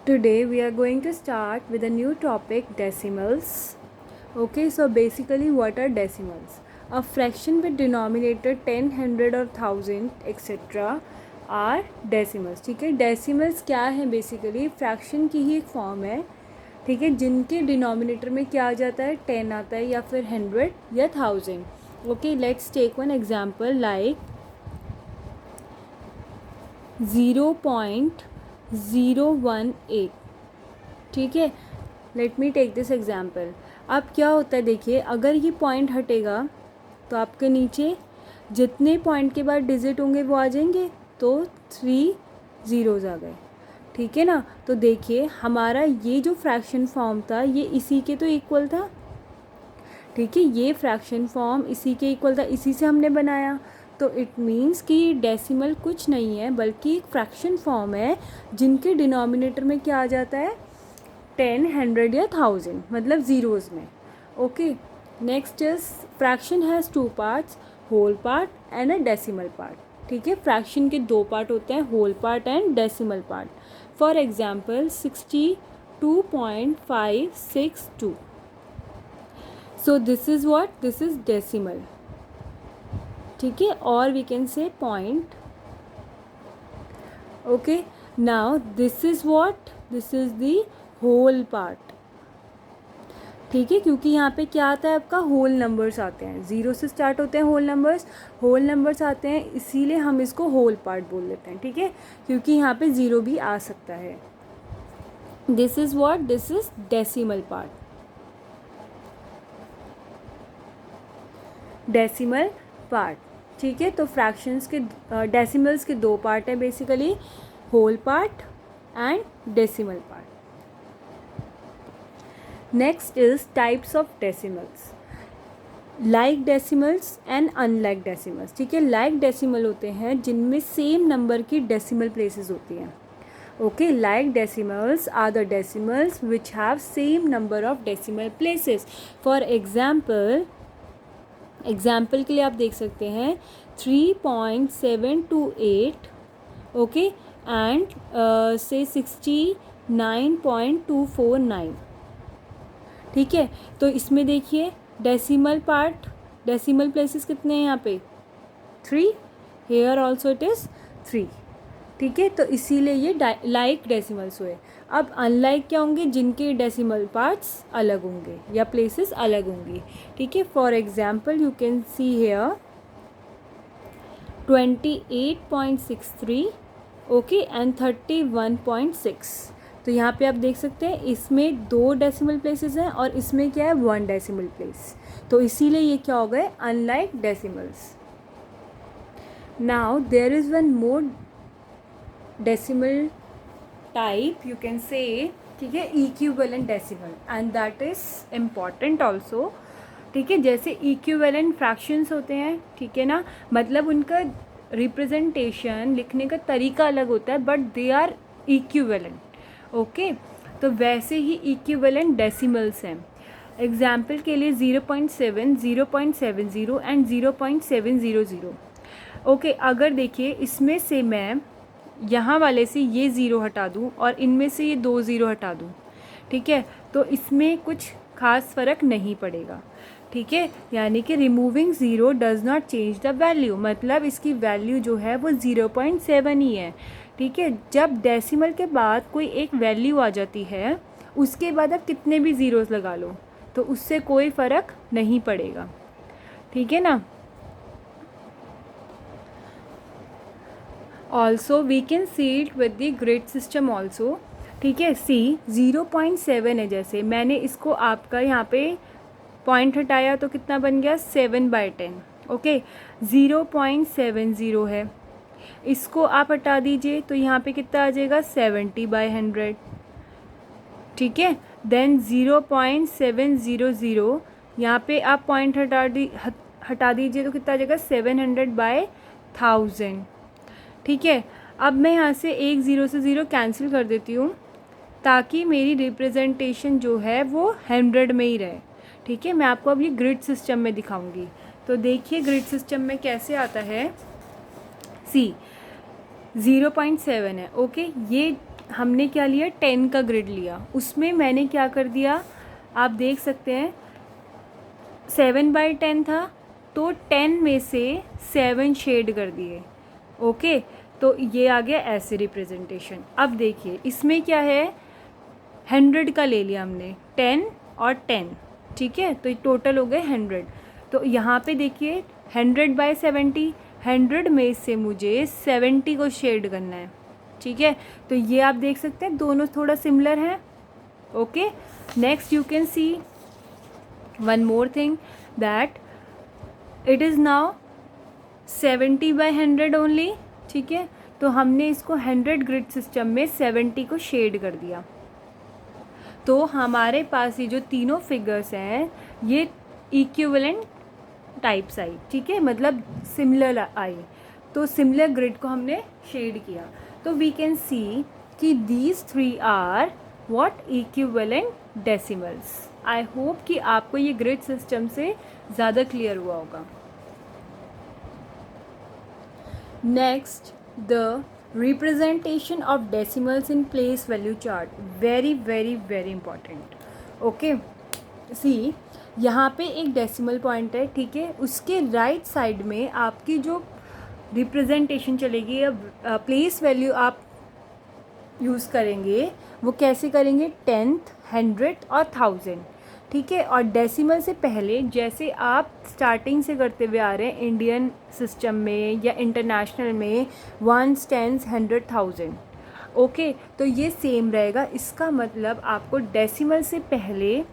Today we are going to start with a new topic, decimals. Okay, so basically what are decimals? A fraction with denominator 10, 100 or 1000 etc. are decimals. ठीक है, decimals क्या है? Basically fraction की ही एक form है, ठीक है, जिनके डिनोमिनेटर में क्या आ जाता है, 10 आता है या फिर 100 या 1000. Okay, let's take one example like 0.018. ठीक है, let me take this example. अब क्या होता है, देखिए, अगर ये पॉइंट हटेगा तो आपके नीचे जितने पॉइंट के बाद डिजिट होंगे वो आ जाएंगे, तो 3 ज़ीरोज़ आ गए. ठीक है ना. तो देखिए हमारा ये जो फ्रैक्शन फॉर्म था ये इसी के तो इक्वल था. ठीक है, ये फ्रैक्शन फॉर्म इसी के इक्वल था, इसी से हमने बनाया. तो इट मीन्स कि डेसिमल कुछ नहीं है बल्कि एक फ्रैक्शन फॉर्म है जिनके डिनोमिनेटर में क्या आ जाता है, 10, 100 या 1000, मतलब ज़ीरोज़ में. Okay, next is fraction has 2 parts, whole part and a decimal part. ठीक है, फ्रैक्शन के 2 पार्ट होते हैं, whole part and decimal part. For example 62.562. So this is what? This is decimal. ठीक है, और we can say point. Okay, now this is what? This is the whole part. ठीक है, क्योंकि यहाँ पे क्या आता है आपका, होल नंबर्स आते हैं, ज़ीरो से स्टार्ट होते हैं होल नंबर्स आते हैं, इसीलिए हम इसको होल पार्ट बोल लेते हैं. ठीक है, क्योंकि यहाँ पे ज़ीरो भी आ सकता है. This is what? This is decimal part. Decimal part. ठीक है, तो फ्रैक्शंस के डेसिमल्स के 2 पार्ट है basically, whole part and decimal part. Next is types of decimals, like decimals and unlike decimals. ठीक है, लाइक डेसिमल होते हैं जिनमें सेम नंबर की डेसिमल प्लेसेस होती हैं. Okay, like decimals are the decimals which have same number of decimal places. For example के लिए आप देख सकते हैं 3.728. ओके, एंड से 69.249. ठीक है, तो इसमें देखिए डेसिमल प्लेसेस कितने हैं यहाँ पे, 3. Here also it is 3. ठीक है, तो इसीलिए ये लाइक डेसिमल्स हुए. अब अनलाइक क्या होंगे, जिनके डेसिमल पार्ट्स अलग होंगे या प्लेसेस अलग होंगी. ठीक है, for example you can see here 28.63. Okay, and 31.6. तो यहाँ पे आप देख सकते हैं इसमें 2 डेसिमल प्लेसेस हैं और इसमें क्या है, 1 डेसिमल प्लेस. तो इसीलिए ये क्या हो गए, unlike decimals. Now there is one more decimal type, you can say, ठीक है, equivalent decimal, and that is important also. ठीक है, जैसे इक्विवेलेंट फ्रैक्शंस होते हैं, ठीक है ना, मतलब उनका रिप्रेजेंटेशन लिखने का तरीका अलग होता है but they are equivalent. Okay, तो वैसे ही इक्विवेलेंट डेसिमल्स हैं. एग्जाम्पल के लिए 0.7, 0.70 एंड 0.700. ओके, अगर देखिए इसमें से मैं यहाँ वाले से ये ज़ीरो हटा दूँ और इनमें से ये 2 ज़ीरो हटा दूँ, ठीक है, तो इसमें कुछ खास फ़र्क नहीं पड़ेगा. ठीक है, यानी कि removing zero does not change the value, मतलब इसकी वैल्यू जो है वो 0.7 ही है. ठीक है, जब डेसिमल के बाद कोई एक वैल्यू आ जाती है उसके बाद आप कितने भी ज़ीरोज़ लगा लो तो उससे कोई फ़र्क नहीं पड़ेगा. ठीक है ना. Also we can see it with the grid system also. ठीक है, सी 0.7 है, जैसे मैंने इसको आपका यहाँ पे पॉइंट हटाया तो कितना बन गया, 7/10. ओके, 0.70 है, इसको आप हटा दीजिए तो यहाँ पे कितना आ जाएगा, 70/100. ठीक है, देन 0.700, यहाँ पे आप पॉइंट हटा दीजिए तो कितना आ जाएगा, 700/1000. ठीक है, अब मैं यहाँ से एक ज़ीरो से ज़ीरो कैंसिल कर देती हूँ ताकि मेरी रिप्रेजेंटेशन जो है वो 100 में ही रहे. ठीक है, मैं आपको अब ये ग्रिड सिस्टम में दिखाऊंगी. तो देखिए ग्रिड सिस्टम में कैसे आता है. सी 0.7 है. ओके, ये हमने क्या लिया, 10 का ग्रिड लिया, उसमें मैंने क्या कर दिया, आप देख सकते हैं 7/10 था, तो 10 में से 7 शेड कर दिए। ओके, तो ये आ गया ऐसे रिप्रेजेंटेशन। अब देखिए इसमें क्या है, 100 का ले लिया हमने, 10 और 10, ठीक है, तो टोटल हो गए 100। तो यहाँ पे देखिए 100/70, 100 में से मुझे 70 को शेड करना है, ठीक है। तो ये आप देख सकते हैं दोनों थोड़ा सिमिलर हैं। Okay, next you can C one more thing that it is now 70/100 only, ठीक है। तो हमने इसको 100 ग्रिड सिस्टम में 70 को शेड कर दिया, तो हमारे पास ये जो तीनों फिगर्स हैं ये इक्विवेलेंट टाइप्स आई, ठीक है, मतलब सिमिलर आई। तो सिमिलर ग्रिड को हमने शेड किया, तो वी कैन सी कि these 3 are what, equivalent decimals. I hope कि आपको ये ग्रिड सिस्टम से ज़्यादा क्लियर हुआ होगा। Next, the representation of decimals in place value chart, very very very important. Okay, see यहाँ पे एक डेसिमल पॉइंट है, ठीक है, उसके राइट साइड में आपकी जो रिप्रेजेंटेशन चलेगी या प्लेस वैल्यू आप यूज़ करेंगे वो कैसे करेंगे, 10th, 100 और 1000, ठीक है। और डेसिमल से पहले जैसे आप स्टार्टिंग से करते हुए आ रहे हैं इंडियन सिस्टम में या इंटरनेशनल में 1s, 10s, 100, 1000, ओके, तो ये सेम रहेगा। इसका मतलब आपको डेसिमल से पहले,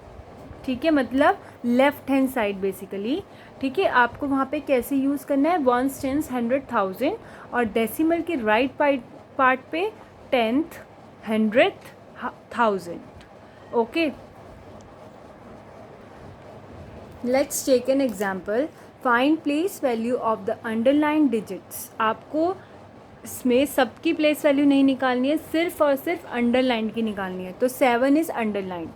ठीक है, मतलब लेफ़्ट हैंड साइड बेसिकली, ठीक है, आपको वहाँ पे कैसे यूज़ करना है, 1s, 10s, 100, 1000, और डेसिमल के राइट पार्ट पे 10th, 100th, 1000, okay. Let's take an example, find place value of the underline digits. आपको इसमें सबकी प्लेस वैल्यू नहीं निकालनी है, सिर्फ और सिर्फ अंडरलाइन की निकालनी है। तो 7 इज़ अंडरलाइन,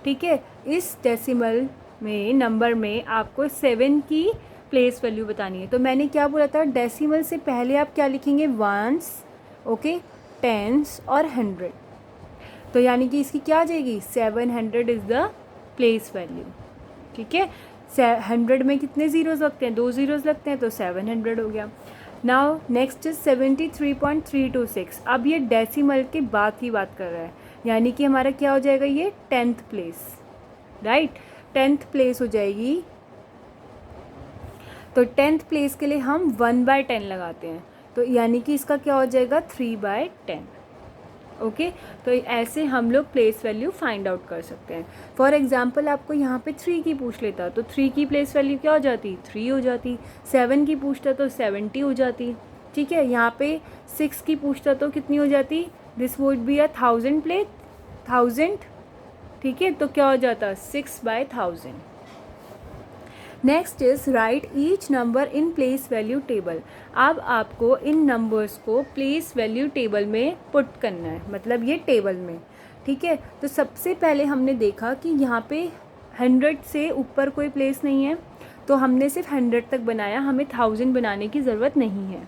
ठीक है। इस डेसिमल में नंबर में आपको 7 की प्लेस वैल्यू बतानी है। तो मैंने क्या बोला था, डेसिमल से पहले आप क्या लिखेंगे, 1s, ओके, 10s और 100। तो यानी कि इसकी क्या आ जाएगी, 700 इज़ द प्लेस वैल्यू, ठीक है। 100 में कितने ज़ीरोज़ लगते हैं, 2 ज़ीरोज़ लगते हैं, तो 700 हो गया। Now next is 73.326। अब ये डेसिमल के बाद की बात कर रहा है, यानी कि हमारा क्या हो जाएगा, ये 10th place, right, 10th place हो जाएगी। तो 10th प्लेस के लिए हम 1/10 लगाते हैं, तो यानी कि इसका क्या हो जाएगा, 3/10, ओके। तो ऐसे हम लोग प्लेस वैल्यू फाइंड आउट कर सकते हैं। फॉर एग्जांपल आपको यहाँ पे 3 की पूछ लेता तो 3 की प्लेस वैल्यू क्या हो जाती, 3 हो जाती। 7 की पूछता तो 70 हो जाती, ठीक है। यहाँ पे 6 की पूछता तो कितनी हो जाती, दिस वुड बी अ 1000, ठीक है, तो क्या हो जाता, 6/1000। Next is right each number in place value table. अब आपको इन नंबर्स को प्लेस वैल्यू टेबल में पुट करना है, मतलब ये टेबल में, ठीक है। तो सबसे पहले हमने देखा कि यहाँ पे 100 से ऊपर कोई प्लेस नहीं है, तो हमने सिर्फ 100 तक बनाया, हमें 1000 बनाने की ज़रूरत नहीं है,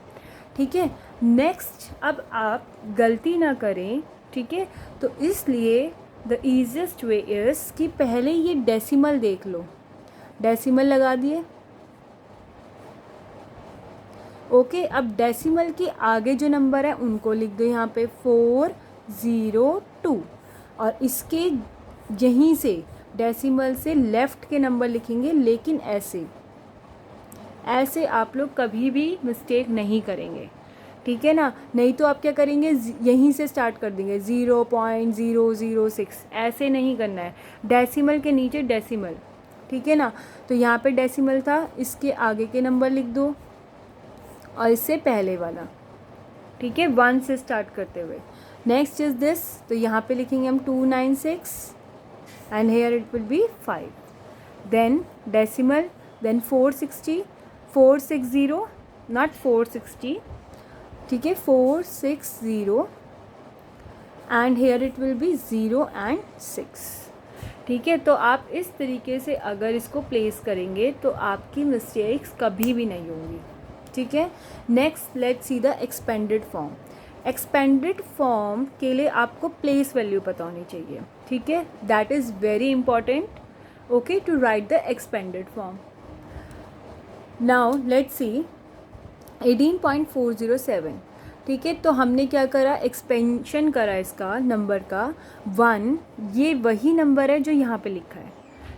ठीक है। नेक्स्ट, अब आप गलती ना करें, ठीक है, तो इसलिए द ईजिएस्ट वे इज़ कि पहले ये डेसिमल देख लो, डेसिमल लगा दिए, ओके। अब डेसिमल के आगे जो नंबर है उनको लिख दो यहाँ पे 402, और इसके यहीं से डेसिमल से लेफ़्ट के नंबर लिखेंगे, लेकिन ऐसे आप लोग कभी भी मिस्टेक नहीं करेंगे, ठीक है ना। नहीं तो आप क्या करेंगे, यहीं से स्टार्ट कर देंगे 0.006, ऐसे नहीं करना है। डेसिमल के नीचे डेसिमल, ठीक है ना। तो यहाँ पे डेसिमल था, इसके आगे के नंबर लिख दो और इससे पहले वाला, ठीक है, 1 से स्टार्ट करते हुए। नेक्स्ट इज दिस, तो यहाँ पे लिखेंगे हम 296 and here it will be 5, then decimal, then 460 not 460, ठीक है, 460 and here it will be 0 and 6, ठीक है। तो आप इस तरीके से अगर इसको प्लेस करेंगे तो आपकी मिस्टेक्स कभी भी नहीं होंगी, ठीक है। Next let's see the expanded form. Expanded form के लिए आपको प्लेस वैल्यू पता होनी चाहिए, ठीक है, that is very important okay to write the expanded form. Now let's see 18.407. ठीक है, तो हमने क्या करा, एक्सपेंशन करा इसका नंबर का 1. ये वही नंबर है जो यहाँ पे लिखा है,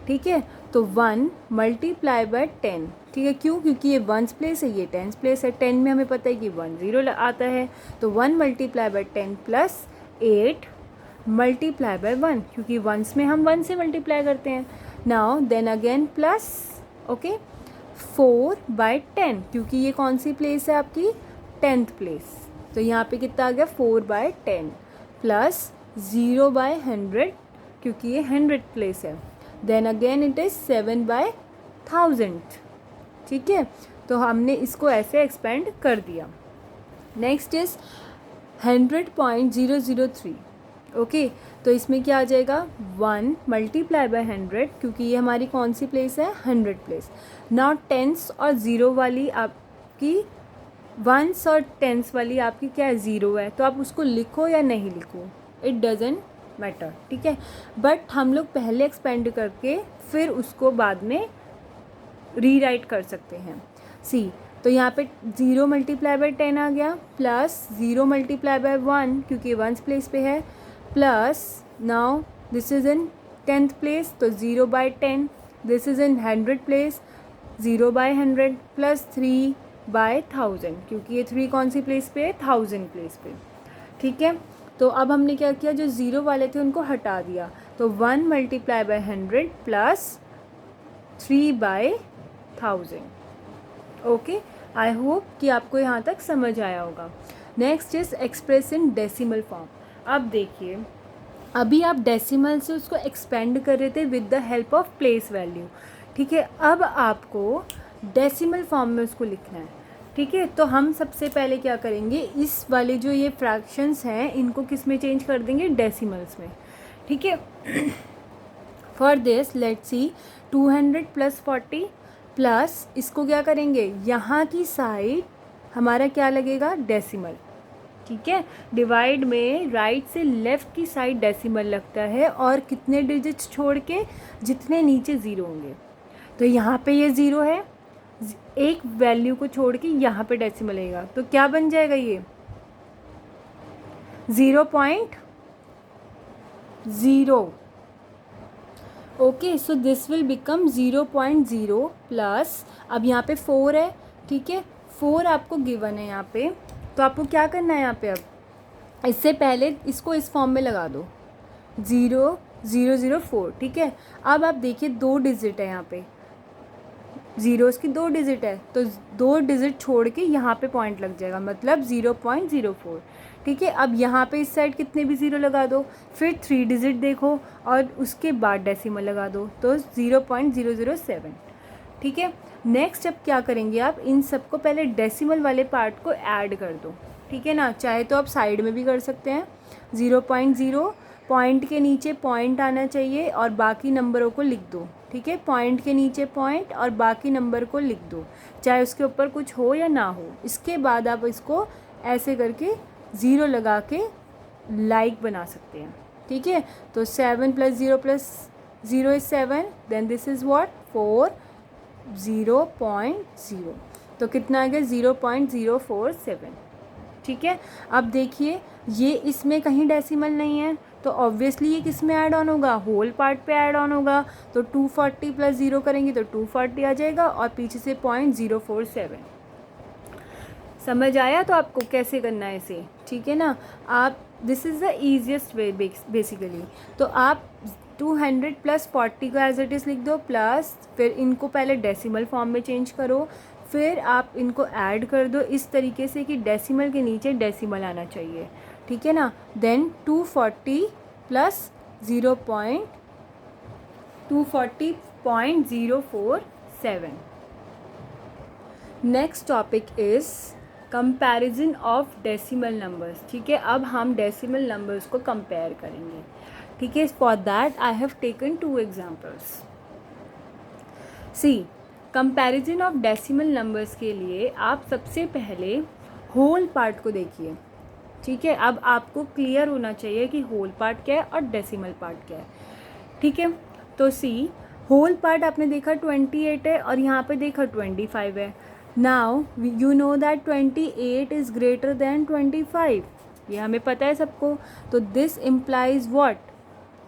ठीक है. तो 1 मल्टीप्लाई बाय 10. ठीक है, क्यों, क्योंकि ये 1s प्लेस है, ये 10s प्लेस है. 10 में हमें पता है कि 1 0 आता है, तो 1 multiply bye 10 plus 8 multiply by 1, क्योंकि 1s में हम 1 से मल्टीप्लाई करते हैं. Now then again plus okay 4 by 10, क्योंकि ये कौन सी प्लेस है आपकी, 10th प्लेस. तो यहाँ पे कितना आ गया 4 बाय 10 प्लस 0 बाय 100, क्योंकि ये 100th प्लेस है. Then again it is 7 by 1000. ठीक है, तो हमने इसको ऐसे एक्सपेंड कर दिया. Next is 100.003. ओके, तो इसमें क्या आ जाएगा 1 मल्टीप्लाई बाय 100, क्योंकि ये हमारी कौन सी प्लेस है, 100 प्लेस. नाउ 10s और 0 वाली आपकी 1s और 10s वाली आपकी क्या है, 0 है, तो आप उसको लिखो या नहीं लिखो, इट डजेंट मैटर. ठीक है, बट हम लोग पहले एक्सपेंड करके फिर उसको बाद में रीराइट कर सकते हैं. सी, तो यहाँ पे 0 मल्टीप्लाई बाय 10 आ गया, प्लस 0 मल्टीप्लाई बाय 1, क्योंकि 1s प्लेस पे है, plus now this is in 10th place, तो 0 by 10. This is in 100 place, 0 by 100 plus 3 by 1000, क्योंकि ये 3 कौन सी प्लेस पे है, 1000 प्लेस पे. ठीक है, तो अब हमने क्या किया, जो 0 वाले थे उनको हटा दिया, तो 1 multiply by 100 plus 3 by 1000. Okay, I hope कि आपको यहाँ तक समझ आया होगा. Next is express in decimal form. अब देखिए, अभी आप डेसिमल से उसको एक्सपेंड कर रहे थे with the help of place value. ठीक है, अब आपको डेसिमल फॉर्म में उसको लिखना है. ठीक है, तो हम सबसे पहले क्या करेंगे, इस वाले जो ये फ्रैक्शंस हैं इनको किस में चेंज कर देंगे, डेसिमल्स में. ठीक है, for this let's see 200 plus 40 plus इसको क्या करेंगे, यहाँ की साइड हमारा क्या लगेगा, डेसिमल. ठीक है, डिवाइड में राइट से लेफ़्ट की साइड डेसिमल लगता है, और कितने डिजिट्स छोड़ के, जितने नीचे ज़ीरो होंगे. तो यहाँ पे ये 0 है, एक वैल्यू को छोड़ के यहाँ पे डेसिमल लगेगा, तो क्या बन जाएगा ये 0.0. Okay, so this will become 0.0 plus, अब यहाँ पे 4 है. ठीक है, 4 आपको गिवन है यहाँ पे, तो आपको क्या करना है यहाँ पे, अब इससे पहले इसको इस फॉर्म में लगा दो 0.004. ठीक है, अब आप देखिए 2 डिजिट है यहाँ पे, ज़ीरोज़ की 2 डिजिट है, तो 2 डिजिट छोड़ के यहाँ पे पॉइंट लग जाएगा, मतलब 0.04. ठीक है, अब यहाँ पे इस साइड कितने भी 0 लगा दो, फिर 3 डिजिट देखो और उसके बाद डेसिमल लगा दो, तो 0.007. ठीक है, नेक्स्ट अब क्या करेंगे, आप इन सबको पहले डेसिमल वाले पार्ट को ऐड कर दो. ठीक है ना, चाहे तो आप साइड में भी कर सकते हैं. 0.0 पॉइंट के नीचे पॉइंट आना चाहिए और बाकी नंबरों को लिख दो. ठीक है, पॉइंट के नीचे पॉइंट और बाकी नंबर को लिख दो, चाहे उसके ऊपर कुछ हो या ना हो. इसके बाद आप इसको ऐसे करके 0 लगा के लाइक बना सकते हैं. ठीक है, तो 7 + 0 + 0 is 7, then this is what 4 0.0, तो कितना आ गया 0.047. ठीक है, अब देखिए ये इसमें कहीं डेसिमल नहीं है, तो ऑब्वियसली ये किस में ऐड ऑन होगा, होल पार्ट पे ऐड ऑन होगा. तो 240 + 0 करेंगे तो 240 आ जाएगा, और पीछे से 0.047. समझ आया तो आपको कैसे करना है इसे. ठीक है ना, आप this is the easiest way basically. तो आप 200 + 40 को एज इट इज़ लिख दो, प्लस फिर इनको पहले डेसिमल फॉर्म में चेंज करो, फिर आप इनको ऐड कर दो इस तरीके से कि डेसिमल के नीचे डेसिमल आना चाहिए. ठीक है ना, then 240 + 240.047. Next topic is comparison of decimal numbers. ठीक है, अब हम डेसिमल नंबर्स को कंपेयर करेंगे. ठीक है, for that I have taken 2 examples. See, comparison of decimal numbers के लिए आप सबसे पहले होल पार्ट को देखिए. ठीक है, अब आपको क्लियर होना चाहिए कि होल पार्ट क्या है और डेसिमल पार्ट क्या है। ठीक है, तो सी होल पार्ट आपने देखा 28 है और यहाँ पे देखा 25 है। Now you know that 28 is greater than 25, ये हमें पता है सबको। तो this implies what,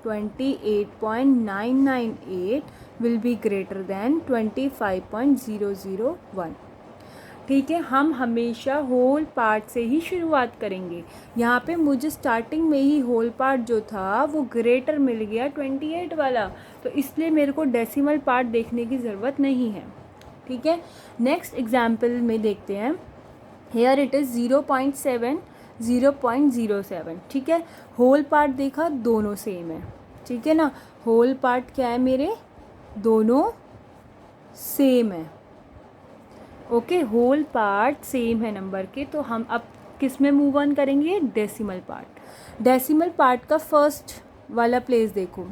28.998 will be greater than 25.001। ठीक है, हम हमेशा होल पार्ट से ही शुरुआत करेंगे। यहाँ पे मुझे स्टार्टिंग में ही होल पार्ट जो था वो ग्रेटर मिल गया 28 वाला, तो इसलिए मेरे को डेसिमल पार्ट देखने की ज़रूरत नहीं है। ठीक है, नेक्स्ट एग्जाम्पल में देखते हैं। Here it is 0.7 0.07। ठीक है, होल पार्ट देखा दोनों सेम है। ठीक है ना, होल पार्ट क्या है मेरे, दोनों सेम है। ओके, होल पार्ट सेम है नंबर के, तो हम अब किस में मूव ऑन करेंगे, डेसिमल पार्ट। डेसिमल पार्ट का फर्स्ट वाला प्लेस देखो,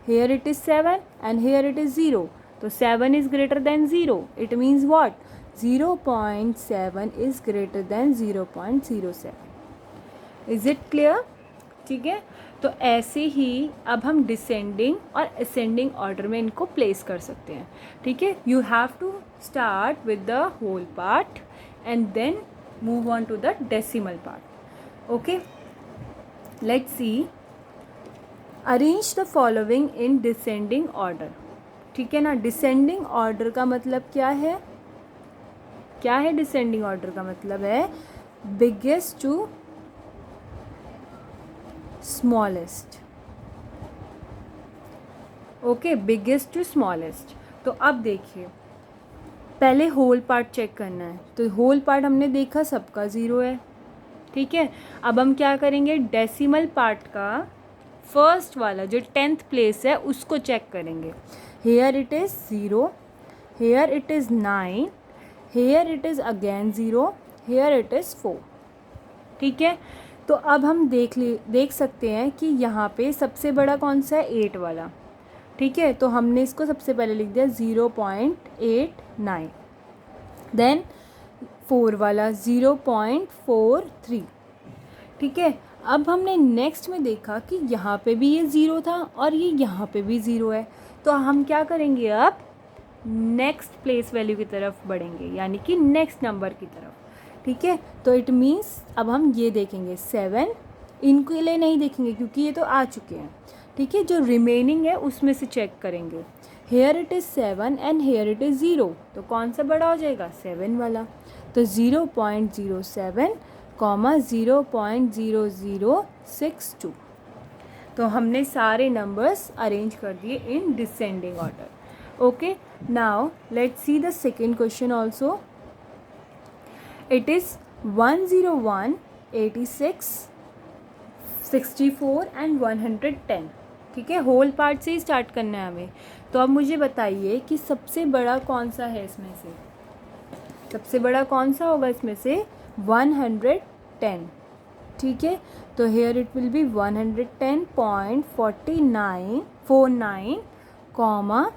here it is 7 and here it is 0, तो 7 is greater than 0, it means what, 0.7 is greater than 0.07। Is it clear? ठीक है, तो ऐसे ही अब हम डिसेंडिंग और असेंडिंग ऑर्डर में इनको प्लेस कर सकते हैं। ठीक है, you have to start with the whole part and then move on to the decimal part. Okay, let's see, arrange the following in descending order. ठीक है ना, डिसेंडिंग ऑर्डर का मतलब क्या है, क्या है डिसेंडिंग ऑर्डर का मतलब है biggest to smallest. Okay, biggest to smallest. तो अब देखिए, पहले होल पार्ट चेक करना है, तो होल पार्ट हमने देखा सबका 0 है। ठीक है, अब हम क्या करेंगे, डेसिमल पार्ट का फर्स्ट वाला जो 10th प्लेस है उसको चेक करेंगे। Here it is 0, here it is 9, here it is again 0, here it is 4। ठीक है, तो अब हम देख सकते हैं कि यहाँ पे सबसे बड़ा कौन सा है, 8 वाला। ठीक है, तो हमने इसको सबसे पहले लिख दिया 0.89, देन 4 वाला 0.43। ठीक है, अब हमने नेक्स्ट में देखा कि यहाँ पे भी ये 0 था और ये यहाँ पे भी 0 है, तो हम क्या करेंगे, अब नेक्स्ट प्लेस वैल्यू की तरफ बढ़ेंगे, यानी कि नेक्स्ट नंबर की तरफ। ठीक है, तो इट मीन्स अब हम ये देखेंगे 7, इनके लिए नहीं देखेंगे क्योंकि ये तो आ चुके हैं। ठीक है, जो रिमेनिंग है उसमें से चेक करेंगे। Here it is 7 and here it is 0, तो कौन सा बड़ा हो जाएगा, 7 वाला। तो 0.07 0.0062। तो हमने सारे नंबर्स अरेंज कर दिए इन descending order. Okay, now let's see the second question also. It is 101, 86, 64 and 110। ठीक है, होल पार्ट से ही स्टार्ट करना है हमें। तो अब मुझे बताइए कि सबसे बड़ा कौन सा है इसमें से, सबसे बड़ा कौन सा होगा इसमें से, 110। ठीक है, तो here it will be 110.49 comma,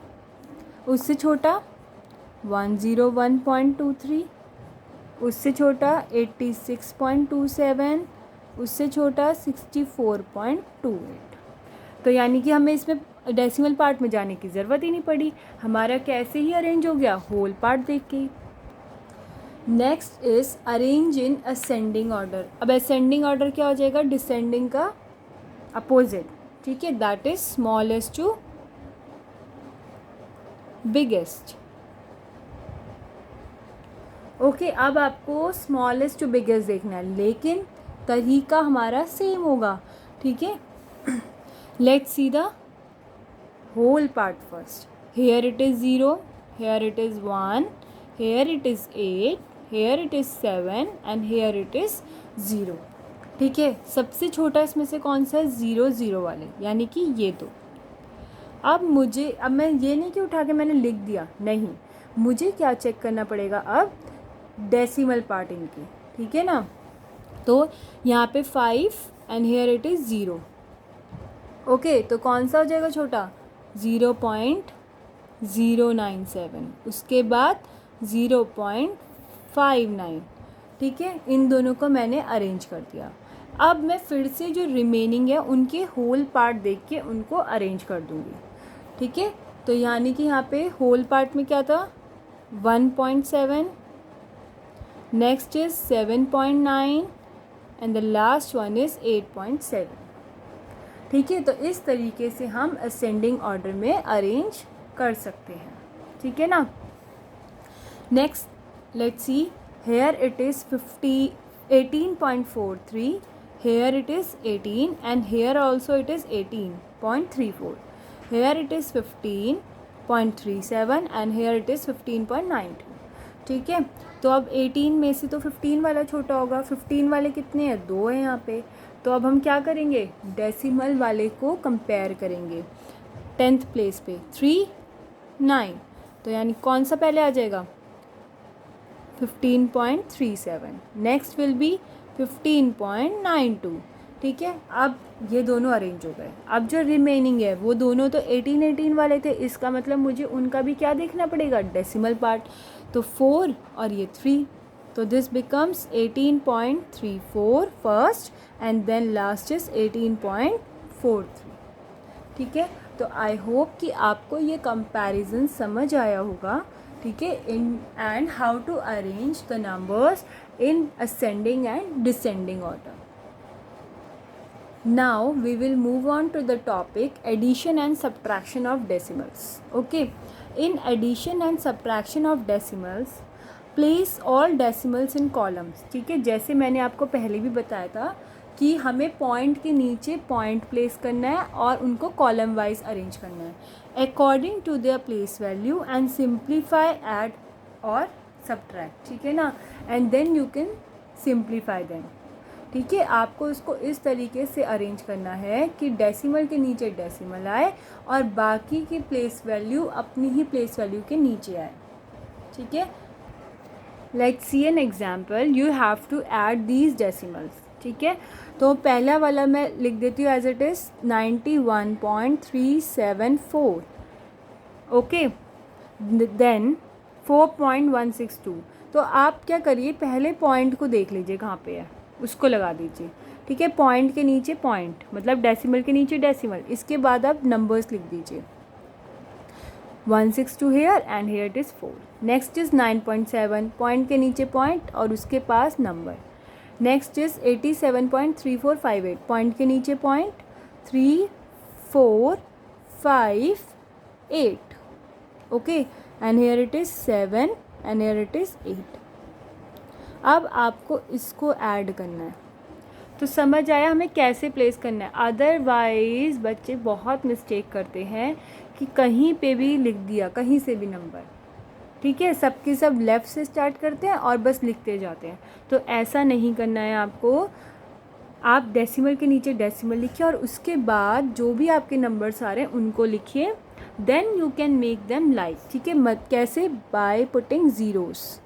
उससे छोटा 101.23, उससे छोटा 86.27, उससे छोटा 64.28। तो यानी कि हमें इसमें डेसिमल पार्ट में जाने की ज़रूरत ही नहीं पड़ी, हमारा कैसे ही अरेंज हो गया, होल पार्ट देख के। Next is arrange in ascending order. अब असेंडिंग ऑर्डर क्या हो जाएगा, डिसेंडिंग का अपोजिट। ठीक है, that is smallest to biggest. Okay, अब आपको स्मॉलेस्ट टू बिगेस्ट देखना है, लेकिन तरीका हमारा सेम होगा। ठीक है, let's see the whole part first. Here it is 0, here it is 1, here it is 8, here it is 7 and here it is 0। ठीक है, सबसे छोटा इसमें से कौन सा है, 0 0 वाले, यानी कि ये दो। अब मैं ये नहीं कि उठा के मैंने लिख दिया, नहीं, मुझे क्या चेक करना पड़ेगा अब, डेसिमल पार्ट इनकी। ठीक है ना, तो यहाँ पे 5 and here it is 0। Okay, तो कौन सा हो जाएगा छोटा, 0.097, उसके बाद 0.59। ठीक है, इन दोनों को मैंने अरेंज कर दिया। अब मैं फिर से जो रिमेनिंग है उनके होल पार्ट देख के उनको अरेंज कर दूँगी, ठीक है। तो यानी कि यहाँ पे होल पार्ट में क्या था 1.7, next is 7.9 and the last one is 8.7, ठीक है। तो इस तरीके से हम असेंडिंग ऑर्डर में अरेंज कर सकते हैं, ठीक है ना। Next let's see, here it is 18.43, here it is 18 and here also it is 18.34, here it is 15.37 and here it is 15.92, ठीक है। तो अब 18 में से तो 15 वाला छोटा होगा, 15 वाले कितने हैं 2 हैं यहाँ पे। तो अब हम क्या करेंगे, डेसिमल वाले को कंपेयर करेंगे। 10th प्लेस पे 3, 9, तो यानी कौन सा पहले आ जाएगा 15.37, नेक्स्ट विल बी 15.92, ठीक है। अब ये दोनों अरेंज हो गए। अब जो रिमेनिंग है वो दोनों तो 18 वाले थे, इसका मतलब मुझे उनका भी क्या देखना पड़ेगा, डेसिमल पार्ट। तो 4 और ये 3, तो this becomes 18.34 first and then last is 18.43, ठीक है। तो आई होप कि आपको ये कंपैरिजन समझ आया होगा, ठीक है, in and how to arrange the numbers in ascending and descending order. Now we will move on to the topic addition and subtraction of decimals. Okay, in addition and subtraction of decimals, place all decimals in columns, ठीक है। जैसे मैंने आपको पहले भी बताया था कि हमें पॉइंट के नीचे पॉइंट प्लेस करना है और उनको कॉलम वाइज अरेंज करना है according to their place value and simplify, add और सब्ट्रैक्ट, ठीक है ना, and then you can simplify them, ठीक है। आपको उसको इस तरीके से अरेंज करना है कि डेसिमल के नीचे डेसिमल आए और बाकी की प्लेस वैल्यू अपनी ही प्लेस वैल्यू के नीचे आए, ठीक है। Let's see an example, you have to add these decimals, ठीक है। तो पहला वाला मैं लिख देती हूँ as it is 91.374, okay, then 4.162। तो आप क्या करिए, पहले पॉइंट को देख लीजिए कहाँ पे है, उसको लगा दीजिए, ठीक है। पॉइंट के नीचे पॉइंट मतलब डेसिमल के नीचे डेसिमल, इसके बाद आप नंबर्स लिख दीजिए 162 here and here it is 4। Next is 9.7, point के नीचे पॉइंट और उसके पास नंबर। नेक्स्ट इज़ 87.3458, पॉइंट के नीचे point 3, 4, 5, 8, okay, and here it is 7 and here it is 8। अब आपको इसको ऐड करना है, तो समझ आया हमें कैसे प्लेस करना है। अदरवाइज़ बच्चे बहुत मिस्टेक करते हैं कि कहीं पे भी लिख दिया, कहीं से भी नंबर, ठीक है, सबके सब लेफ़्ट से स्टार्ट करते हैं और बस लिखते जाते हैं। तो ऐसा नहीं करना है आपको। आप डेसिमल के नीचे डेसिमल लिखिए और उसके बाद जो भी आपके नंबर्स आ रहे हैं उनको लिखिए, then you can make them like, ठीक है। मत कैसे, by putting zeros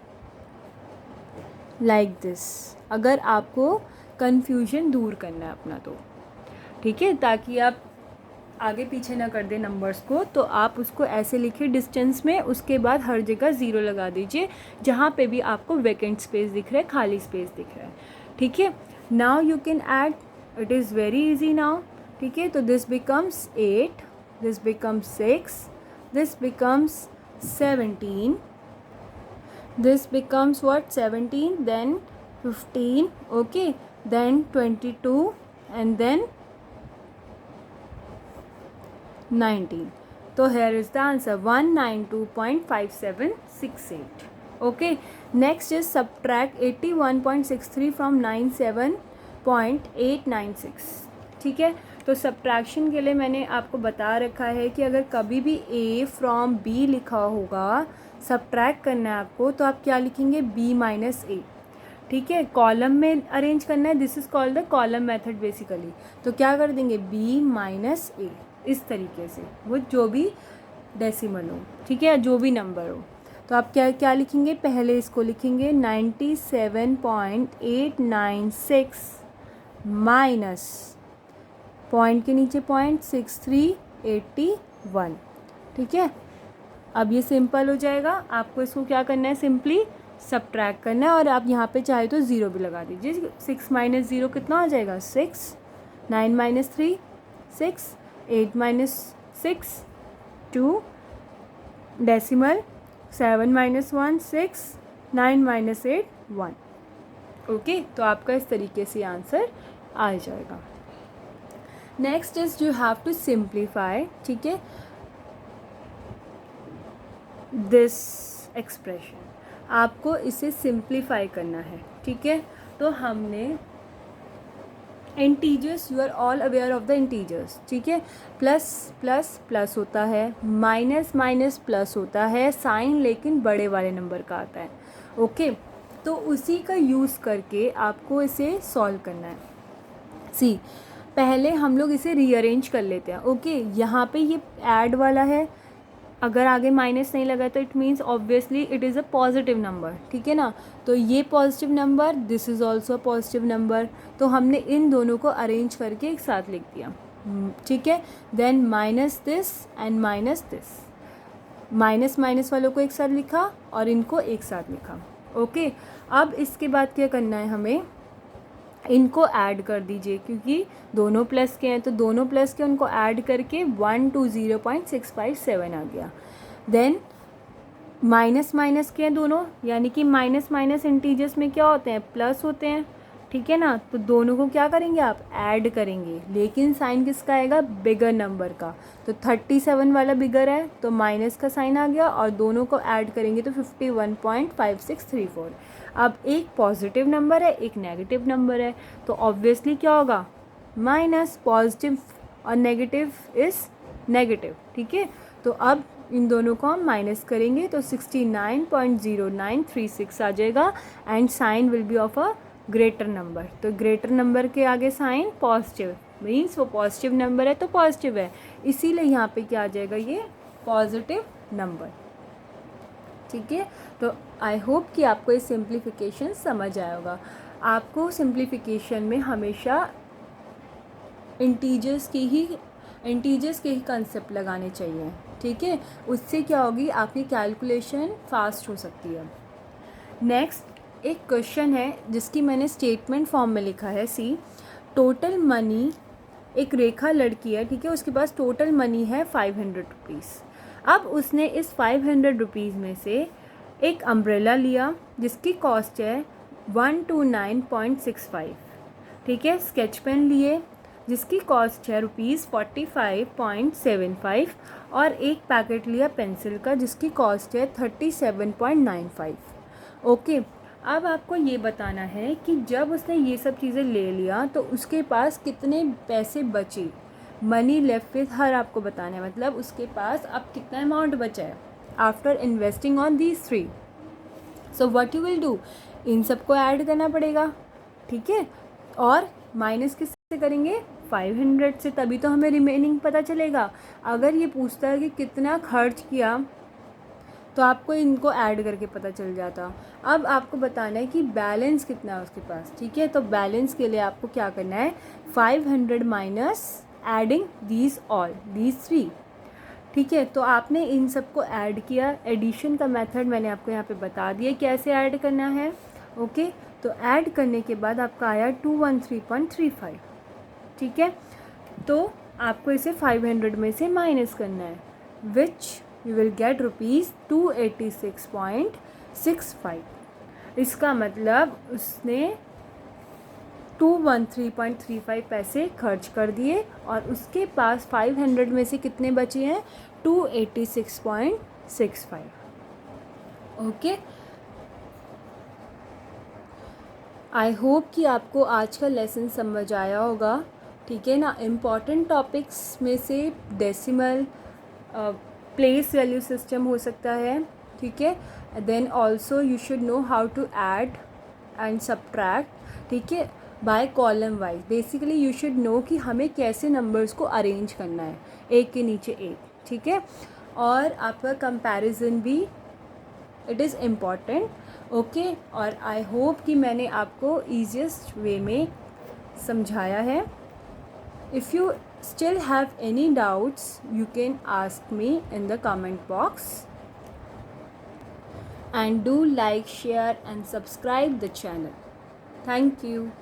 like this, अगर आपको कन्फ्यूजन दूर करना है अपना तो, ठीक है, ताकि आप आगे पीछे ना कर दे नंबर्स को। तो आप उसको ऐसे लिखिए डिस्टेंस में, उसके बाद हर जगह ज़ीरो लगा दीजिए जहाँ पे भी आपको वैकेंट स्पेस दिख रहा है, खाली स्पेस दिख रहा है, ठीक है। Now you can add, it is very easy now, ठीक है। तो this becomes 8, this becomes 6, this becomes 17, this becomes what 17, then 15, okay, then 22 and then 19। तो here is the answer 192.5768, okay। next is subtract 81.63 from 97.896, ठीक है। तो subtraction के लिए मैंने आपको बता रखा है कि अगर कभी भी A फ्रॉम B लिखा होगा, सब्ट्रैक्ट करना है आपको, तो आप क्या लिखेंगे B-A, ठीक है। कॉलम में अरेंज करना है, this is called the column method basically. तो क्या कर देंगे B-A, इस तरीके से, वो जो भी डेसिमल हो, ठीक है, जो भी नंबर हो। तो आप क्या क्या लिखेंगे, पहले इसको लिखेंगे 97.896 माइनस पॉइंट के नीचे पॉइंट 6381, ठीक है। अब ये सिंपल हो जाएगा। आपको इसको क्या करना है, सिंपली सब्ट्रैक्ट करना है और आप यहाँ पे चाहे तो ज़ीरो भी लगा दीजिए। 6 माइनस ज़ीरो कितना आ जाएगा 6, 9 minus 3 6, 8 minus 6 2, decimal 7 minus 1 6, 9 minus 8 1। Okay, तो आपका इस तरीके से आंसर आ जाएगा। Next is you have to simplify, ठीक है, दिस एक्सप्रेशन, आपको इसे सिंप्लीफाई करना है, ठीक है। तो हमने integers, you are all aware of the integers, ठीक है। प्लस प्लस प्लस होता है, माइनस माइनस प्लस होता है, साइन लेकिन बड़े वाले नंबर का आता है। ओके, तो उसी का यूज़ करके आपको इसे सॉल्व करना है। सी, पहले हम लोग इसे रीअरेंज कर लेते हैं। ओके, यहाँ पे ये ऐड वाला है, अगर आगे माइनस नहीं लगा तो it means obviously it is a positive number, ठीक है ना। तो ये positive number, this is also positive number, तो हमने इन दोनों को अरेंज करके एक साथ लिख दिया, ठीक है। Then minus this and minus this, minus minus वालों को एक साथ लिखा और इनको एक साथ लिखा। ओके, अब इसके बाद क्या करना है, हमें इनको ऐड कर दीजिए, क्योंकि दोनों प्लस के हैं तो दोनों प्लस के उनको ऐड करके 120.657 आ गया। देन माइनस माइनस के हैं दोनों, यानी कि माइनस माइनस इंटीजर्स में क्या होते हैं, प्लस होते हैं, ठीक है ना। तो दोनों को क्या करेंगे आप, ऐड करेंगे, लेकिन साइन किसका आएगा, बिगर नंबर का। तो 37 वाला बिगर है तो माइनस का साइन आ गया, और दोनों को ऐड करेंगे तो 51.5634। अब एक पॉजिटिव नंबर है, एक नेगेटिव नंबर है, तो ऑब्वियसली क्या होगा, माइनस, पॉजिटिव और नेगेटिव इज़ नेगेटिव, ठीक है। तो अब इन दोनों को हम माइनस करेंगे तो 69.0936 आ जाएगा, and sign will be of a greater number. तो ग्रेटर नंबर के आगे साइन पॉजिटिव, मीन्स वो पॉजिटिव नंबर है तो पॉजिटिव है, इसीलिए यहाँ पे क्या आ जाएगा, ये पॉजिटिव नंबर, ठीक है। तो आई होप कि आपको ये सिंप्लीफिकेशन समझ आया होगा। आपको सिंप्लीफिकेशन में हमेशा इंटीजर्स के ही कंसेप्ट लगाने चाहिए, ठीक है। उससे क्या होगी, आपकी कैलकुलेशन फास्ट हो सकती है। नेक्स्ट एक क्वेश्चन है जिसकी मैंने स्टेटमेंट फॉर्म में लिखा है। सी, टोटल मनी, एक रेखा लड़की है, ठीक है, उसके पास टोटल मनी है 500 रुपीज़। अब उसने इस 500 रुपीज़ में से एक अम्ब्रेला लिया जिसकी कॉस्ट है 129.65, ठीक है। स्केच पेन लिए जिसकी कॉस्ट है ₹45.75, और एक पैकेट लिया पेंसिल का जिसकी कॉस्ट है 37.95। ओके, अब आपको ये बताना है कि जब उसने ये सब चीज़ें ले लिया तो उसके पास कितने पैसे बचे, मनी लेफ्ट विथ हर आपको बताना है, मतलब उसके पास अब कितना अमाउंट बचा है after investing on these three. So what you will do, इन सबको ऐड करना पड़ेगा, ठीक है, और माइनस किससे करेंगे, 500 से, तभी तो हमें रिमेनिंग पता चलेगा। अगर ये पूछता है कि कितना खर्च किया तो आपको इनको ऐड करके पता चल जाता। अब आपको बताना है कि बैलेंस कितना है उसके पास, ठीक है। तो बैलेंस के लिए आपको क्या करना है, 500 minus adding these all, these three, ठीक है। तो आपने इन सबको ऐड किया, एडिशन का मेथड मैंने आपको यहाँ पे बता दिया कैसे ऐड करना है। ओके, तो ऐड करने के बाद आपका आया 213.35, ठीक है। तो आपको इसे 500 में से माइनस करना है, विच यू विल गेट ₹286.65। इसका मतलब उसने 213.35 पैसे खर्च कर दिए, और उसके पास 500 में से कितने बचे हैं, 286.65। ओके, आई होप कि आपको आज का लेसन समझ आया होगा, ठीक है ना। इम्पॉर्टेंट टॉपिक्स में से डेसिमल, प्लेस वैल्यू सिस्टम हो सकता है, ठीक है। Then also you should know how to add and subtract, ठीक है, by column wise. Basically you should know कि हमें कैसे नंबर्स को अरेंज करना है, एक के नीचे एक, ठीक है। और आपका कंपैरिजन भी इट इज़ इम्पॉर्टेंट, ओके। और आई होप कि मैंने आपको ईजिएस्ट वे में समझाया है। If you still have any doubts you can ask me in the comment box. and do like, share and subscribe the channel. Thank you.